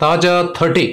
తాజా 30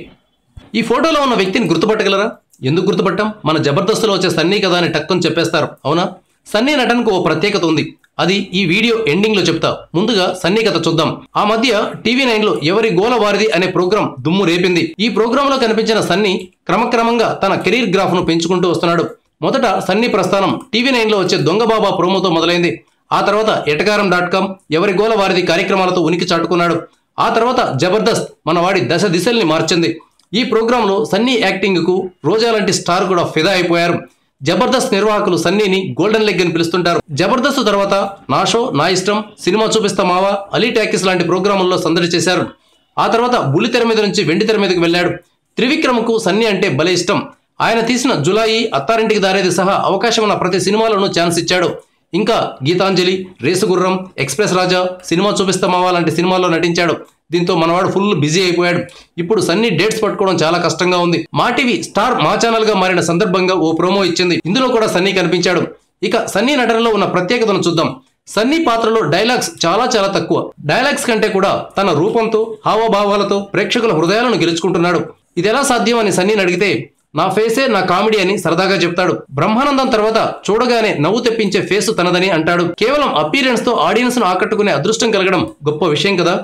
ఈ ఫోటోలో ఉన్న వ్యక్తిని గుర్తుపట్టగలరా? ఎందుకు గుర్తుపట్టాం? మన జబర్దస్త్లో వచ్చే సన్నీ కదా అని టక్కుని చెప్పేస్తారు, అవునా? సన్నీ నటనకు ఓ ప్రత్యేకత ఉంది. అది ఈ వీడియో ఎండింగ్ లో చెప్తా. ముందుగా సన్నీ కథ చూద్దాం. ఆ మధ్య టీవీ9 లో ఎవరి గోల వారిది అనే ప్రోగ్రాం దుమ్ము రేపింది. ఈ ప్రోగ్రామ్ లో కనిపించిన సన్నీ క్రమక్రమంగా తన కెరీర్ గ్రాఫ్ ను పెంచుకుంటూ వస్తున్నాడు. మొదట సన్నీ ప్రస్థానం టీవీ9 లో వచ్చే దొంగ బాబా ప్రోమోతో మొదలైంది. ఆ తర్వాత ఎటకారం.com, ఎవరి గోల వారిది కార్యక్రమాలతో ఉనికి చాటుకున్నాడు. ఆ తర్వాత జబర్దస్త్ మనవాడి దశ దిశల్ని మార్చింది. ఈ ప్రోగ్రాంలో సన్నీ యాక్టింగ్ కు రోజా లాంటి స్టార్ కూడా ఫిదా అయిపోయారు. జబర్దస్త్ నిర్వాహకులు సన్నీని గోల్డెన్ లెగ్ అని పిలుస్తుంటారు. జబర్దస్త్ తర్వాత నా షో నా ఇష్టం, సినిమా చూపిస్తా మావా, అలీ టాకీస్ లాంటి ప్రోగ్రాముల్లో సందడి చేశారు. ఆ తర్వాత బుల్లి తెర మీద నుంచి వెండి తెర మీదకి వెళ్ళాడు. త్రివిక్రమ్కు సన్నీ అంటే భలే ఇష్టం. ఆయన తీసిన జులాయి, అత్తారింటికి దారేది సహా అవకాశం ఉన్న ప్రతి సినిమాలోనూ ఛాన్స్ ఇచ్చాడు. ఇంకా గీతాంజలి, రేసుగుర్రం, ఎక్స్ప్రెస్ రాజా, సినిమా చూపిస్తా మావా లాంటి సినిమాల్లో నటించాడు. దీంతో మనవాడు ఫుల్ బిజీ అయిపోయాడు. ఇప్పుడు సన్నీ డేట్స్ పట్టుకోవడం చాలా కష్టంగా ఉంది. మా టీవీ స్టార్ మా ఛానల్ గా మారిన సందర్భంగా ఓ ప్రోమో ఇచ్చింది. ఇందులో కూడా సన్నీ కనిపించాడు. ఇక సన్నీ నటనలో ఉన్న ప్రత్యేకతను చూద్దాం. సన్నీ పాత్రలో డైలాగ్స్ చాలా తక్కువ. డైలాగ్స్ కంటే కూడా తన రూపంతో, హావభావాలతో ప్రేక్షకుల హృదయాలను గెలుచుకుంటున్నాడు. ఇది ఎలా సాధ్యం అని సన్నీని అడిగితే, నా ఫేసే నా కామెడీ అని సరదాగా చెప్తాడు. బ్రహ్మానందం తర్వాత చూడగానే నవ్వు తెప్పించే ఫేస్ తనదని అంటాడు. కేవలం అపీరెన్స్ తో ఆడియన్స్ ను ఆకట్టుకునే అదృష్టం కలగడం గొప్ప విషయం కదా.